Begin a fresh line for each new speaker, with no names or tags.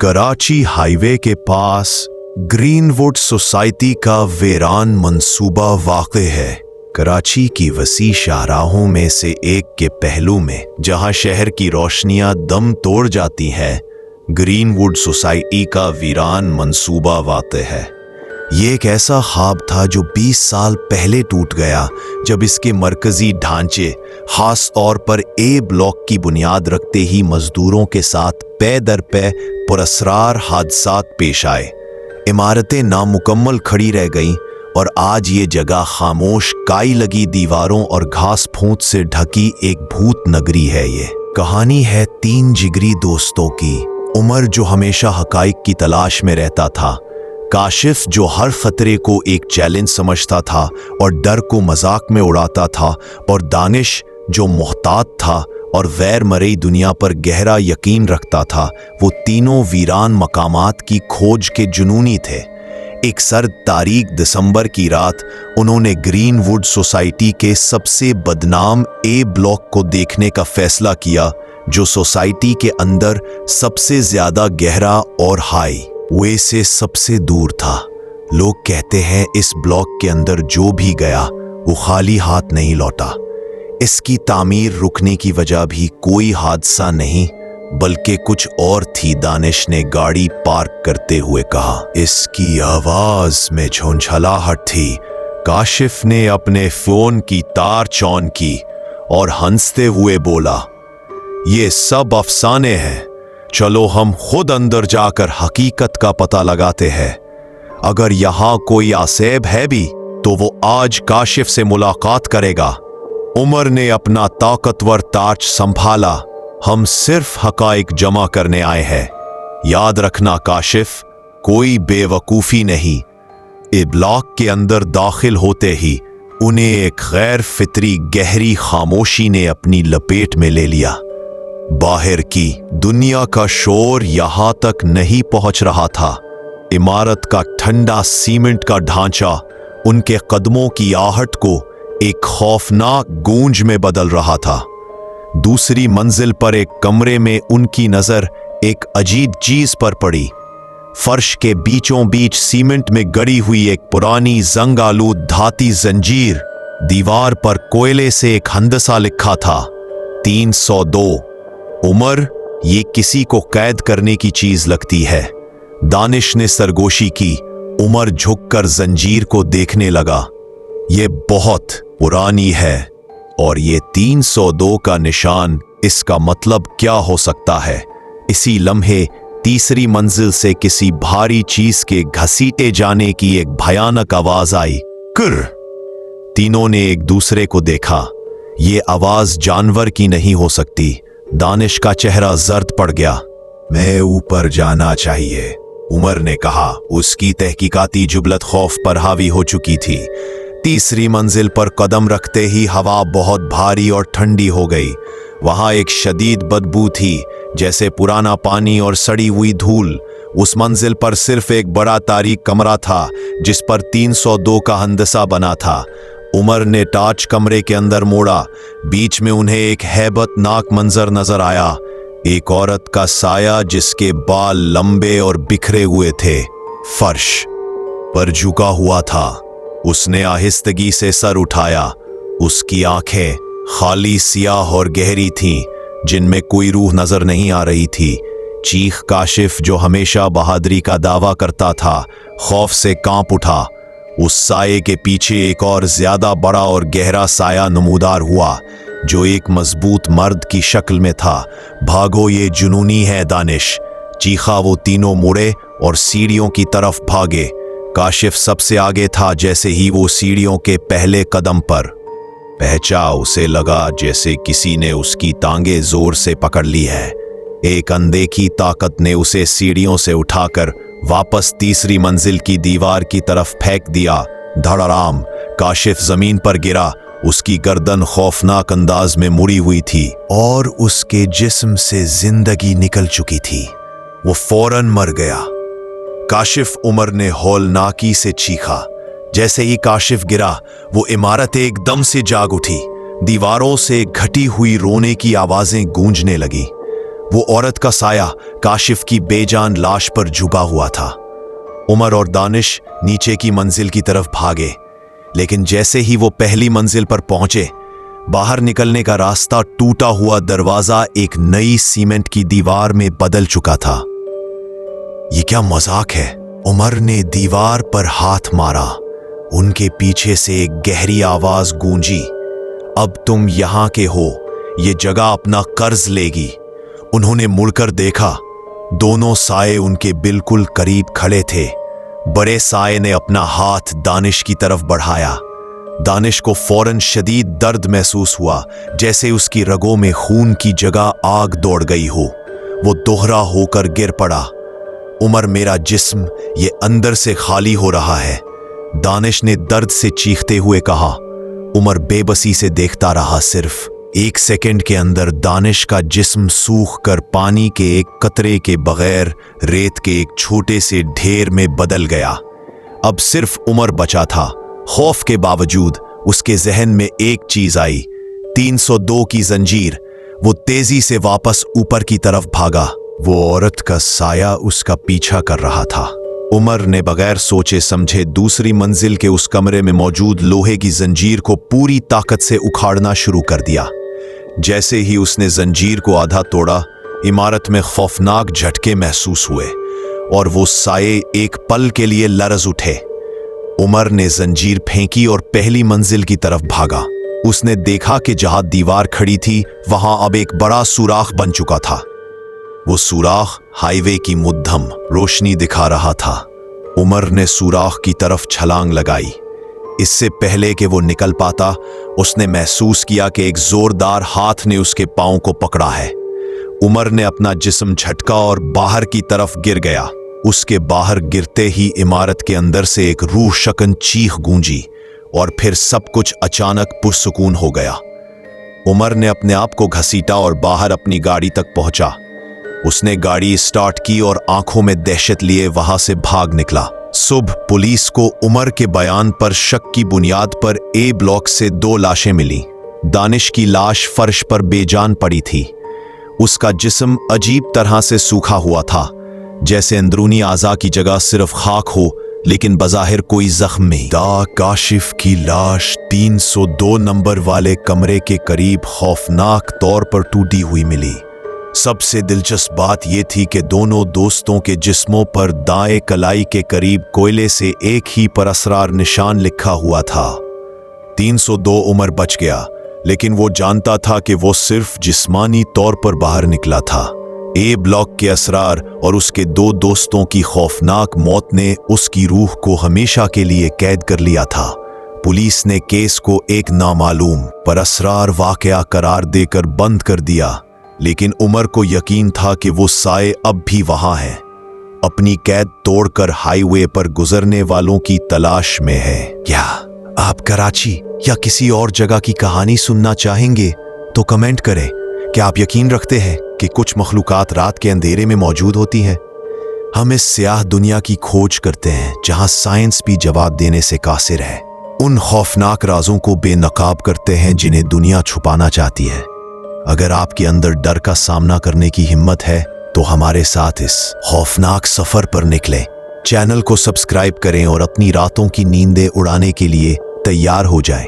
Karachi highway के पास greenwood society का वीरान मंसूबा वाक़े है। कराची की वसी शाहराहों में से एक के पहलू में, जहां शहर की रोशनियां दम तोड़ जाती हैं, ग्रीनवुड सोसाइटी का वीरान मंसूबा वाक़े है। ये एक ऐसा ख्वाब था जो 20 साल पहले टूट गया, जब इसके मरकजी ढांचे खास तौर पर ए ब्लॉक की बुनियाद रखते ही मजदूरों के साथ पे दर पे पुरअसरार हादसात पेश आए। इमारतें नामुकम्मल खड़ी रह गईं और आज ये जगह खामोश, काई लगी दीवारों और घास फूंस से ढकी एक भूत नगरी है। ये कहानी है 3 जिगरी दोस्तों की। उमर, जो हमेशा हकाइक की तलाश में रहता था, काशिफ, जो हर खतरे को एक चैलेंज समझता था और डर को मजाक में उड़ाता था, और दानिश, जो मोहतात था और गैर मरई दुनिया पर गहरा यकीन रखता था। वो तीनों वीरान मकामात की खोज के जुनूनी थे। एक सर्द तारीख दिसंबर की रात उन्होंने ग्रीनवुड सोसाइटी के सबसे बदनाम ए ब्लॉक को देखने का फैसला किया, जो सोसाइटी के अंदर सबसे ज्यादा गहरा और हाई वे से सबसे दूर था। लोग कहते हैं इस ब्लॉक के अंदर जो भी गया वो खाली हाथ नहीं लौटा। इसकी तामीर रुकने की वजह भी कोई हादसा नहीं बल्कि कुछ और थी। दानिश ने गाड़ी पार्क करते हुए कहा। इसकी आवाज में झुंझलाहट थी। काशिफ ने अपने फोन की तार ऑन की और हंसते हुए बोला, ये सब अफसाने हैं, चलो हम खुद अंदर जाकर हकीकत का पता लगाते हैं। अगर यहां कोई आसेब है भी तो वो आज काशिफ से मुलाकात करेगा। उमर ने अपना ताकतवर टार्च संभाला। हम सिर्फ हकाइक जमा करने आए हैं। याद रखना काशिफ, कोई बेवकूफी नहीं। ए ब्लॉक के अंदर दाखिल होते ही उन्हें एक गैर फितरी गहरी खामोशी ने अपनी लपेट में ले लिया। बाहर की दुनिया का शोर यहां तक नहीं पहुंच रहा था। इमारत का ठंडा सीमेंट का ढांचा उनके कदमों की आहट को एक खौफनाक गूंज में बदल रहा था। दूसरी मंजिल पर एक कमरे में उनकी नजर एक अजीब चीज पर पड़ी। फर्श के बीचों बीच सीमेंट में गड़ी हुई एक पुरानी जंग आलूद धाती जंजीर। दीवार पर कोयले से एक हंदसा लिखा था, 302। उमर, ये किसी को कैद करने की चीज लगती है। दानिश ने सरगोशी की। उमर झुककर जंजीर को देखने लगा। ये बहुत पुरानी है और ये 302 का निशान, इसका मतलब क्या हो सकता है? इसी लम्हे तीसरी मंजिल से किसी भारी चीज के घसीटे जाने की एक भयानक आवाज आई। कुर! तीनों ने एक दूसरे को देखा। ये आवाज जानवर की नहीं हो सकती। दानिश का चेहरा जर्द पड़ गया। मैं ऊपर जाना चाहिए, उमर ने कहा। उसकी तहकीकाती जुबलत खौफ पर हावी हो चुकी थी। तीसरी मंजिल पर कदम रखते ही हवा बहुत भारी और ठंडी हो गई। वहां एक शदीद बदबू थी, जैसे पुराना पानी और सड़ी हुई धूल। उस मंजिल पर सिर्फ एक बड़ा तारीक कमरा था, जिस पर 302 का हंदसा बना था। उमर ने टार्च कमरे के अंदर मोड़ा। बीच में उन्हें एक हैबतनाक मंजर नजर आया। एक औरत का साया, जिसके बाल लंबे और बिखरे हुए थे, फर्श पर झुका हुआ था। उसने आहिस्तगी से सर उठाया। उसकी आंखें खाली, सियाह और गहरी थीं, जिनमें कोई रूह नजर नहीं आ रही थी। चीख काशिफ, जो हमेशा बहादुरी का दावा करता था, खौफ से कांप उठा। उस साये के पीछे एक और ज्यादा बड़ा और गहरा साया नमूदार हुआ, जो एक मजबूत मर्द की शक्ल में था। भागो, ये जुनूनी है, दानिश! चीखा। वो तीनों मुड़े और सीढ़ियों की तरफ भागे। काशिफ सबसे आगे था। जैसे ही वो सीढ़ियों के पहले कदम पर पहुंचा, उसे लगा जैसे किसी ने उसकी टांगे जोर से पकड़ ली है। एक अनदेखी ताकत ने उसे सीढ़ियों से उठाकर वापस तीसरी मंजिल की दीवार की तरफ फेंक दिया। धड़ाम! काशिफ जमीन पर गिरा। उसकी गर्दन खौफनाक अंदाज में मुड़ी हुई थी और उसके जिस्म से जिंदगी निकल चुकी थी। वो फौरन मर गया। काशिफ, उमर ने हौलनाकी से चीखा। जैसे ही काशिफ गिरा, वो इमारत एकदम से जाग उठी। दीवारों से घटी हुई रोने की आवाजें गूंजने लगी। वो औरत का साया काशिफ की बेजान लाश पर झुका हुआ था। उमर और दानिश नीचे की मंजिल की तरफ भागे, लेकिन जैसे ही वो पहली मंजिल पर पहुंचे, बाहर निकलने का रास्ता टूटा हुआ दरवाजा एक नई सीमेंट की दीवार में बदल चुका था। ये क्या मजाक है? उमर ने दीवार पर हाथ मारा। उनके पीछे से एक गहरी आवाज गूंजी, अब तुम यहां के हो, ये जगह अपना कर्ज लेगी। उन्होंने मुड़कर देखा, दोनों साए उनके बिल्कुल करीब खड़े थे। बड़े साए ने अपना हाथ दानिश की तरफ बढ़ाया। दानिश को फौरन शदीद दर्द महसूस हुआ, जैसे उसकी रगों में खून की जगह आग दौड़ गई हो। वो दोहरा होकर गिर पड़ा। उमर, मेरा जिस्म ये अंदर से खाली हो रहा है, दानिश ने दर्द से चीखते हुए कहा। उमर बेबसी से देखता रहा। सिर्फ 1 सेकंड के अंदर दानिश का जिस्म सूख कर पानी के एक कतरे के बगैर रेत के एक छोटे से ढेर में बदल गया। अब सिर्फ उमर बचा था। खौफ के बावजूद उसके जहन में एक चीज आई, 302 की जंजीर। वो तेजी से वापस ऊपर की तरफ भागा। वो औरत का साया उसका पीछा कर रहा था। उमर ने बगैर सोचे समझे दूसरी मंजिल के उस कमरे में मौजूद लोहे की जंजीर को पूरी ताकत से उखाड़ना शुरू कर दिया। जैसे ही उसने जंजीर को आधा तोड़ा, इमारत में खौफनाक झटके महसूस हुए और वो साये एक पल के लिए लरज उठे। उमर ने जंजीर फेंकी और पहली मंजिल की तरफ भागा। उसने देखा कि जहां दीवार खड़ी थी, वहां अब एक बड़ा सुराख बन चुका था। वो सुराख हाईवे की मुद्दम रोशनी दिखा रहा था। उमर ने सुराख की तरफ छलांग लगाई। इससे पहले कि वो निकल पाता, उसने महसूस किया कि एक जोरदार हाथ ने उसके पांव को पकड़ा है। उमर ने अपना जिस्म झटका और बाहर की तरफ गिर गया। उसके बाहर गिरते ही इमारत के अंदर से एक रूह शकन चीख गूंजी और फिर सब कुछ अचानक पुरसुकून हो गया। उमर ने अपने आप को घसीटा और बाहर अपनी गाड़ी तक पहुंचा। उसने गाड़ी स्टार्ट की और आंखों में दहशत लिए वहां से भाग निकला। सुबह पुलिस को उमर के बयान पर शक की बुनियाद पर ए ब्लॉक से 2 लाशें मिली। दानिश की लाश फर्श पर बेजान पड़ी थी। उसका जिस्म अजीब तरह से सूखा हुआ था, जैसे अंदरूनी आज़ा की जगह सिर्फ खाक हो, लेकिन बज़ाहिर कोई जख्म नहीं। काशिफ की लाश 302 नंबर वाले कमरे के करीब खौफनाक तौर पर टूटी हुई मिली। सबसे दिलचस्प बात यह थी कि दोनों दोस्तों के जिस्मों पर दाएं कलाई के करीब कोयले से एक ही परअसरार निशान लिखा हुआ था। 302 उमर बच गया, लेकिन वो जानता था कि वो सिर्फ जिस्मानी तौर पर बाहर निकला था। ए ब्लॉक के असरार और उसके 2 दोस्तों की खौफनाक मौत ने उसकी रूह को हमेशा के लिए कैद कर लिया था। पुलिस ने केस को एक नामालूम पर असरार वाकया करार देकर बंद कर दिया, लेकिन उमर को यकीन था कि वो साए अब भी वहां हैं, अपनी कैद तोड़कर हाईवे पर गुजरने वालों की तलाश में है। क्या आप कराची या किसी और जगह की कहानी सुनना चाहेंगे तो कमेंट करें। क्या आप यकीन रखते हैं कि कुछ मखलूकात रात के अंधेरे में मौजूद होती हैं? हम इस स्याह दुनिया की खोज करते हैं जहां साइंस भी जवाब देने से कासिर है। उन खौफनाक राजों को बेनकाब करते हैं जिन्हें दुनिया छुपाना चाहती है। अगर आपके अंदर डर का सामना करने की हिम्मत है तो हमारे साथ इस खौफनाक सफर पर निकलें। चैनल को सब्सक्राइब करें और अपनी रातों की नींदें उड़ाने के लिए तैयार हो जाएं।